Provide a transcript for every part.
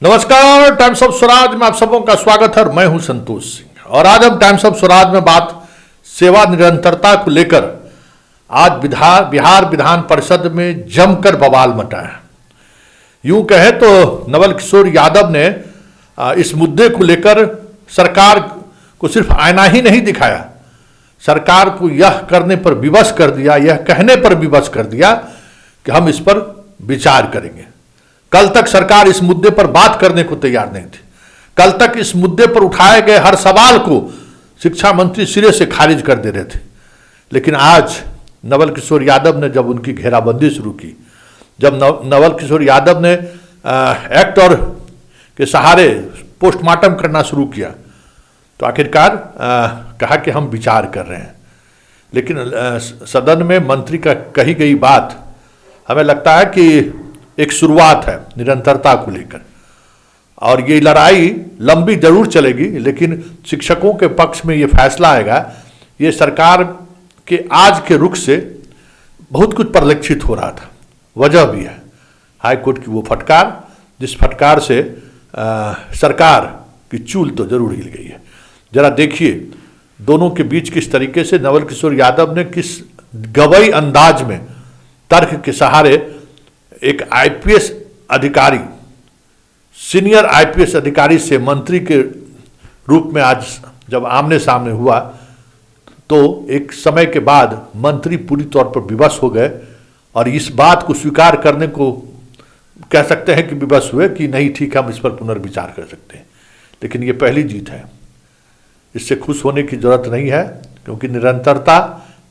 नमस्कार, times of Swaraj में आप सबों का स्वागत है। मैं हूं संतोष सिंह और आज हम टाइम्स ऑफ स्वराज में बात सेवा निरंतरता को लेकर आज बिहार विधान परिषद में जमकर बवाल मचा है। यूं कहे तो नवल किशोर यादव ने इस मुद्दे को लेकर सरकार को सिर्फ आईना ही नहीं दिखाया, सरकार को यह करने पर विवश कर दिया, यह कहने पर विवश कर दिया कि हम इस पर विचार करेंगे। कल तक सरकार इस मुद्दे पर बात करने को तैयार नहीं थी। कल तक इस मुद्दे पर उठाए गए हर सवाल को शिक्षा मंत्री सिरे से खारिज कर दे रहे थे। लेकिन आज नवल किशोर यादव ने जब उनकी घेराबंदी शुरू की, जब नवल किशोर यादव ने एक्ट और के सहारे पोस्टमार्टम करना शुरू किया, तो आखिरकार कहा कि हम विचार कर रहे हैं। लेकिन सदन में मंत्री का कही गई बात हमें लगता है कि एक शुरुआत है निरंतरता को लेकर, और ये लड़ाई लंबी जरूर चलेगी, लेकिन शिक्षकों के पक्ष में ये फैसला आएगा। ये सरकार के आज के रुख से बहुत कुछ परिलक्षित हो रहा था। वजह भी है हाई कोर्ट की वो फटकार, जिस फटकार से सरकार की चूल तो जरूर हिल गई है। जरा देखिए दोनों के बीच किस तरीके से नवल किशोर यादव ने किस गवई अंदाज में तर्क के सहारे एक आईपीएस अधिकारी, सीनियर आईपीएस अधिकारी से मंत्री के रूप में आज जब आमने सामने हुआ, तो एक समय के बाद मंत्री पूरी तौर पर विवश हो गए और इस बात को स्वीकार करने को कह सकते हैं कि विवश हुए कि नहीं ठीक है, हम इस पर पुनर्विचार कर सकते हैं। लेकिन ये पहली जीत है, इससे खुश होने की जरूरत नहीं है, क्योंकि निरंतरता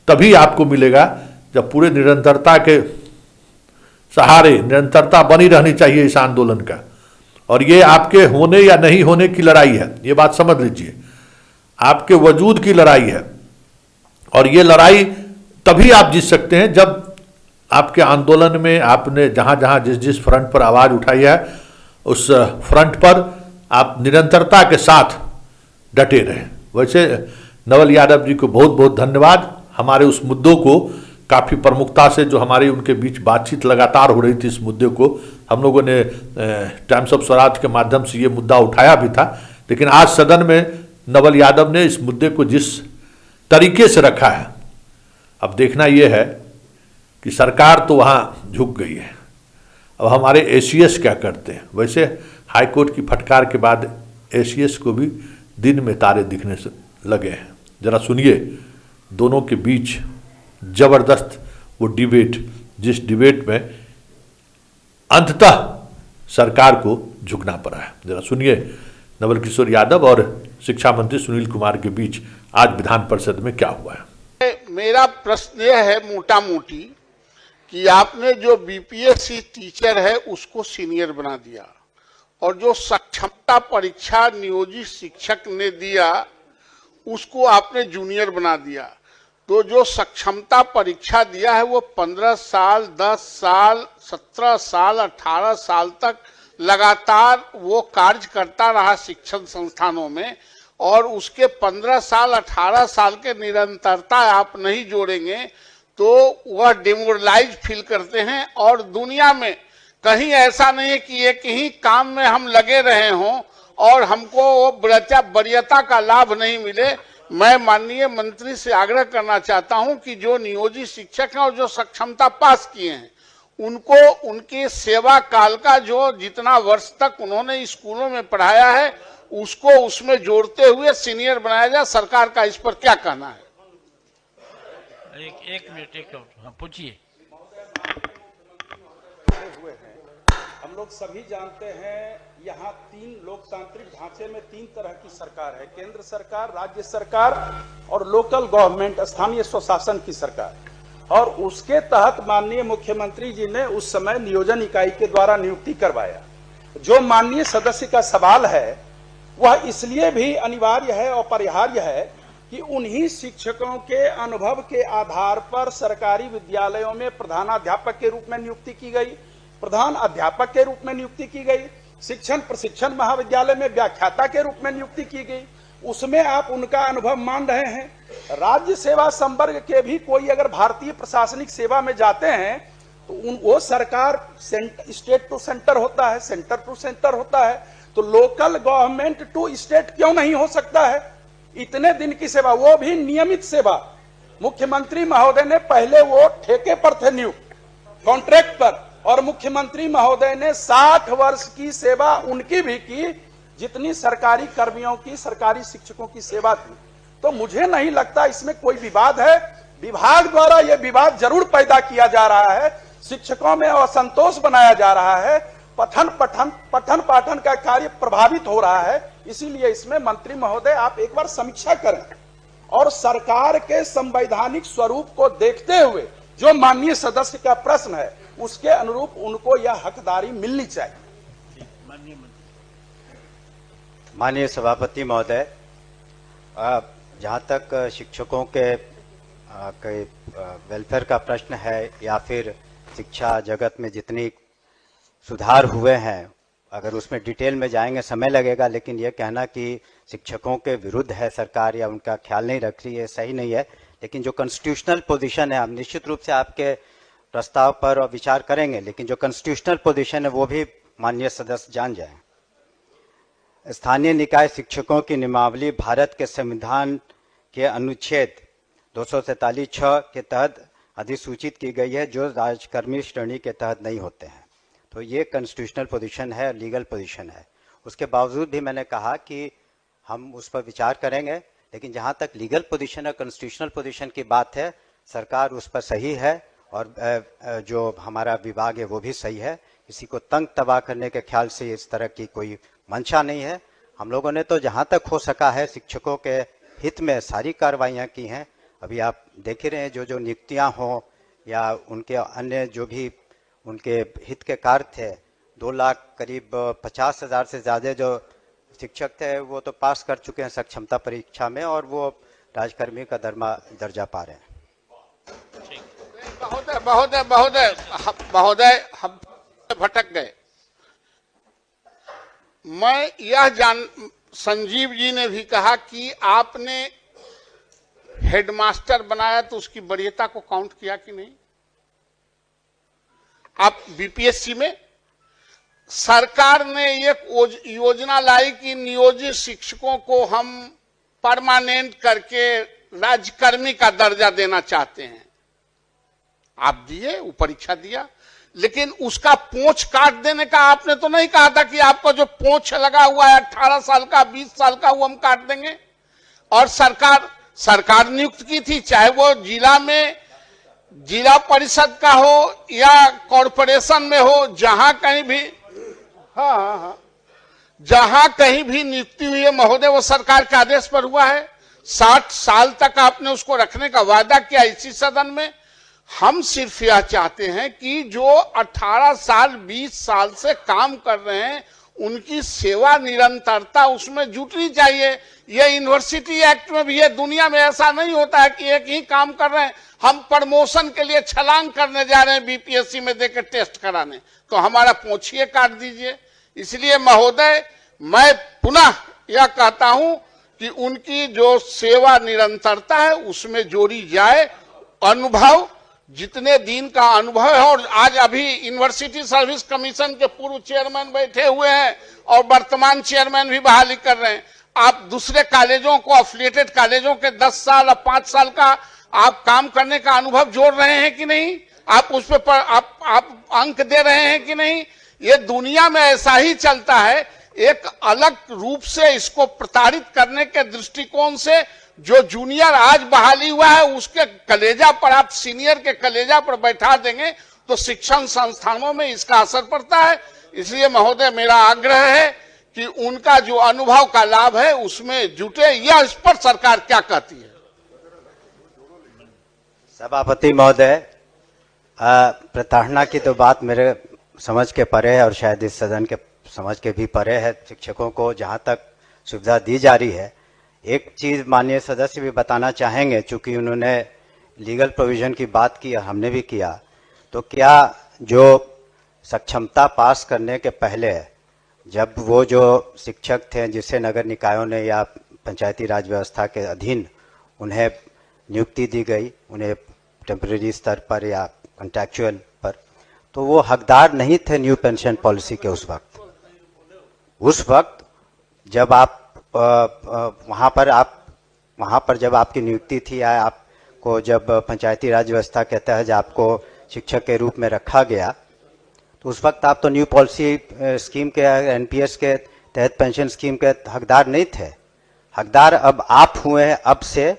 तभी आपको मिलेगा जब पूरे निरंतरता के सहारे निरंतरता बनी रहनी चाहिए इस आंदोलन का। और ये आपके होने या नहीं होने की लड़ाई है, ये बात समझ लीजिए, आपके वजूद की लड़ाई है। और ये लड़ाई तभी आप जीत सकते हैं जब आपके आंदोलन में आपने जहां जहां जिस फ्रंट पर आवाज उठाई है, उस फ्रंट पर आप निरंतरता के साथ डटे रहें। वैसे नवल यादव जी को बहुत बहुत धन्यवाद। हमारे उस मुद्दों को काफ़ी प्रमुखता से, जो हमारी उनके बीच बातचीत लगातार हो रही थी, इस मुद्दे को हम लोगों ने टाइम्स ऑफ स्वराज के माध्यम से ये मुद्दा उठाया भी था। लेकिन आज सदन में नवल यादव ने इस मुद्दे को जिस तरीके से रखा है, अब देखना यह है कि सरकार तो वहाँ झुक गई है, अब हमारे एसीएस क्या करते हैं। वैसे हाईकोर्ट की फटकार के बाद एसीएस को भी दिन में तारे दिखने से लगे हैं। जरा सुनिए दोनों के बीच जबरदस्त वो डिबेट, जिस डिबेट में अंततः सरकार को झुकना पड़ा है। जरा सुनिए नवल किशोर यादव और शिक्षा मंत्री सुनील कुमार के बीच आज विधान परिषद में क्या हुआ है। मेरा प्रश्न यह है मोटा मोटी कि आपने जो बीपीएससी टीचर है उसको सीनियर बना दिया, और जो सक्षमता परीक्षा नियोजित शिक्षक ने दिया उसको आपने जूनियर बना दिया। तो जो सक्षमता परीक्षा दिया है वो 15 साल, 10 साल, 17 साल, 18 साल तक लगातार वो कार्य करता रहा शिक्षण संस्थानों में, और उसके 15 साल, 18 साल के निरंतरता आप नहीं जोड़ेंगे तो वह डिमोरलाइज फील करते हैं। और दुनिया में कहीं ऐसा नहीं है कि एक ही काम में हम लगे रहे हों और हमको वो वरीयता का लाभ नहीं मिले। मैं माननीय मंत्री से आग्रह करना चाहता हूं कि जो नियोजित शिक्षक हैं और जो सक्षमता पास किए हैं उनको उनके सेवा काल का जो जितना वर्ष तक उन्होंने स्कूलों में पढ़ाया है उसको उसमें जोड़ते हुए सीनियर बनाया जाए। सरकार का इस पर क्या कहना है? एक मिनट पूछिए। हम लोग सभी जानते हैं यहाँ तीन लोकतांत्रिक ढांचे में तीन तरह की सरकार है, केंद्र सरकार, राज्य सरकार और लोकल गवर्नमेंट, स्थानीय स्वशासन की सरकार। और उसके तहत माननीय मुख्यमंत्री जी ने उस समय नियोजन इकाई के द्वारा नियुक्ति करवाया। जो माननीय सदस्य का सवाल है वह इसलिए भी अनिवार्य है और अपरिहार्य है कि उन्हीं शिक्षकों के अनुभव के आधार पर सरकारी विद्यालयों में प्रधानाध्यापक के रूप में नियुक्ति की गई, प्रधान अध्यापक के रूप में नियुक्ति की गई, शिक्षण प्रशिक्षण महाविद्यालय में व्याख्याता के रूप में नियुक्ति की गई। उसमें आप उनका अनुभव मान रहे हैं। राज्य सेवा संवर्ग के भी कोई अगर भारतीय प्रशासनिक सेवा में जाते हैं तो वो सरकार स्टेट टू सेंटर होता है, सेंटर टू सेंटर होता है, तो लोकल गवर्नमेंट टू स्टेट क्यों नहीं हो सकता है? इतने दिन की सेवा, वो भी नियमित सेवा। मुख्यमंत्री महोदय ने पहले वो ठेके पर थे नियुक्त, कॉन्ट्रैक्ट पर, और मुख्यमंत्री महोदय ने 60 वर्ष की सेवा उनकी भी की जितनी सरकारी कर्मियों की, सरकारी शिक्षकों की सेवा थी। तो मुझे नहीं लगता इसमें कोई विवाद है। विभाग द्वारा यह विवाद जरूर पैदा किया जा रहा है, शिक्षकों में असंतोष बनाया जा रहा है, पठन पाठन का कार्य प्रभावित हो रहा है। इसीलिए इसमें मंत्री महोदय आप एक बार समीक्षा करें और सरकार के संवैधानिक स्वरूप को देखते हुए जो माननीय सदस्य का प्रश्न है उसके अनुरूप उनको यह हकदारी मिलनी चाहिए। माननीय सभापति महोदय, जहाँ तक शिक्षकों के वेलफेयर का प्रश्न है या फिर शिक्षा जगत में जितनी सुधार हुए हैं, अगर उसमें डिटेल में जाएंगे समय लगेगा, लेकिन यह कहना कि शिक्षकों के विरुद्ध है सरकार या उनका ख्याल नहीं रख रही है, सही नहीं है। लेकिन जो कॉन्स्टिट्यूशनल पोजीशन है, हम निश्चित रूप से आपके प्रस्ताव पर विचार करेंगे, लेकिन जो कॉन्स्टिट्यूशनल पोजीशन है वो भी माननीय सदस्य जान जाएं। स्थानीय निकाय शिक्षकों की नियमावली भारत के संविधान के अनुच्छेद 243(6) के तहत अधिसूचित की गई है, जो राजकर्मी श्रेणी के तहत नहीं होते हैं। तो ये कॉन्स्टिट्यूशनल पोजीशन है, लीगल पोजीशन है। उसके बावजूद भी मैंने कहा कि हम उस पर विचार करेंगे, लेकिन जहाँ तक लीगल पोजीशन और कॉन्स्टिट्यूशनल पोजीशन की बात है, सरकार उस पर सही है और जो हमारा विभाग है वो भी सही है। किसी को तंग तबाह करने के ख्याल से इस तरह की कोई मंशा नहीं है। हम लोगों ने तो जहाँ तक हो सका है शिक्षकों के हित में सारी कार्रवाइयाँ की हैं। अभी आप देख ही रहे हैं, जो नियुक्तियाँ हों या उनके अन्य जो भी उनके हित के कार्य थे, 2 लाख करीब 50,000 से ज़्यादा जो शिक्षक थे वो तो पास कर चुके हैं सक्षमता परीक्षा में और वो राजकर्मी का दर्जा पा रहे हैं। महोदय हम भटक गए। मैं यह संजीव जी ने भी कहा कि आपने हेडमास्टर बनाया तो उसकी वरीयता को काउंट किया कि नहीं? आप बीपीएससी में सरकार ने एक योजना लाई कि नियोजित शिक्षकों को हम परमानेंट करके राज्यकर्मी का दर्जा देना चाहते हैं। आप दिए, वो परीक्षा दिया, लेकिन उसका पोंछ काट देने का आपने तो नहीं कहा था कि आपका जो पोंछ लगा हुआ है 18 साल का, 20 साल का, वो हम काट देंगे। और सरकार नियुक्त की थी, चाहे वो जिला में जिला परिषद का हो या कॉरपोरेशन में हो, जहां कहीं भी जहां कहीं भी नियुक्ति हुई है महोदय, वो सरकार के आदेश पर हुआ है। 60 साल तक आपने उसको रखने का वादा किया इसी सदन में। हम सिर्फ यह चाहते हैं कि जो 18 साल 20 साल से काम कर रहे हैं उनकी सेवा निरंतरता उसमें जुटनी चाहिए। यह यूनिवर्सिटी एक्ट में भी है, दुनिया में ऐसा नहीं होता है कि एक ही काम कर रहे हैं, हम प्रमोशन के लिए छलांग करने जा रहे हैं बीपीएससी में देकर टेस्ट कराने, तो हमारा पोंछिए काट दीजिए। इसलिए महोदय मैं पुनः यह कहता हूं कि उनकी जो सेवा निरंतरता है उसमें जोड़ी जाए। अनुभव, जितने दिन का अनुभव है, और आज अभी यूनिवर्सिटी सर्विस कमीशन के पूर्व चेयरमैन बैठे हुए हैं और वर्तमान चेयरमैन भी बहाली कर रहे हैं। आप दूसरे कॉलेजों को, एफिलिएटेड कॉलेजों के 10 साल और 5 साल का आप काम करने का अनुभव जोड़ रहे हैं कि नहीं? आप उस पर आप अंक दे रहे हैं कि नहीं? ये दुनिया में ऐसा ही चलता है। एक अलग रूप से इसको प्रताड़ित करने के दृष्टिकोण से जो जूनियर आज बहाली हुआ है उसके कलेजा पर, आप सीनियर के कलेजा पर बैठा देंगे तो शिक्षण संस्थानों में इसका असर पड़ता है। इसलिए महोदय मेरा आग्रह है कि उनका जो अनुभव का लाभ है उसमें जुटे। यह इस पर सरकार क्या कहती है? सभापति महोदय, प्रताड़ना की तो बात मेरे समझ के परे है और शायद इस सदन के समझ के भी परे है। शिक्षकों को जहां तक सुविधा दी जा रही है, एक चीज माननीय सदस्य भी बताना चाहेंगे, चूंकि उन्होंने लीगल प्रोविजन की बात की और हमने भी किया, तो क्या जो सक्षमता पास करने के पहले जब वो जो शिक्षक थे जिसे नगर निकायों ने या पंचायती राज व्यवस्था के अधीन उन्हें नियुक्ति दी गई, उन्हें टेम्परेरी स्तर पर या कॉन्ट्रैक्चुअल पर, तो वो हकदार नहीं थे न्यू पेंशन पॉलिसी के उस वक्त जब आप वहाँ पर जब आपकी नियुक्ति थी या आपको जब पंचायती राज व्यवस्था के तहत आपको शिक्षक के रूप में रखा गया, तो उस वक्त आप तो न्यू पॉलिसी स्कीम के एनपीएस के तहत पेंशन स्कीम के हकदार नहीं थे। हकदार अब आप हुए हैं अब से,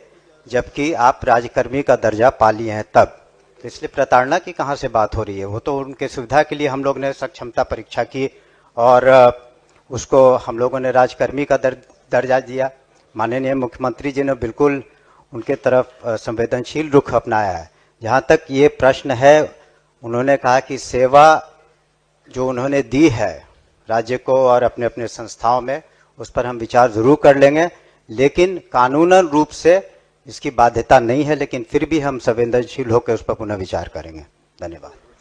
जबकि आप राज्यकर्मी का दर्जा पा लिए हैं तब। तो इसलिए प्रताड़ना की कहाँ से बात हो रही है? वो तो उनके सुविधा के लिए हम लोग ने सक्षमता परीक्षा की और उसको हम लोगों ने राज्यकर्मी का दर्जा दिया। माननीय मुख्यमंत्री जी ने बिल्कुल उनके तरफ संवेदनशील रुख अपनाया है। जहाँ तक ये प्रश्न है, उन्होंने कहा कि सेवा जो उन्होंने दी है राज्य को और अपने अपने संस्थाओं में, उस पर हम विचार जरूर कर लेंगे, लेकिन कानूनन रूप से इसकी बाध्यता नहीं है, लेकिन फिर भी हम संवेदनशील होकर उस पर पुनः विचार करेंगे। धन्यवाद।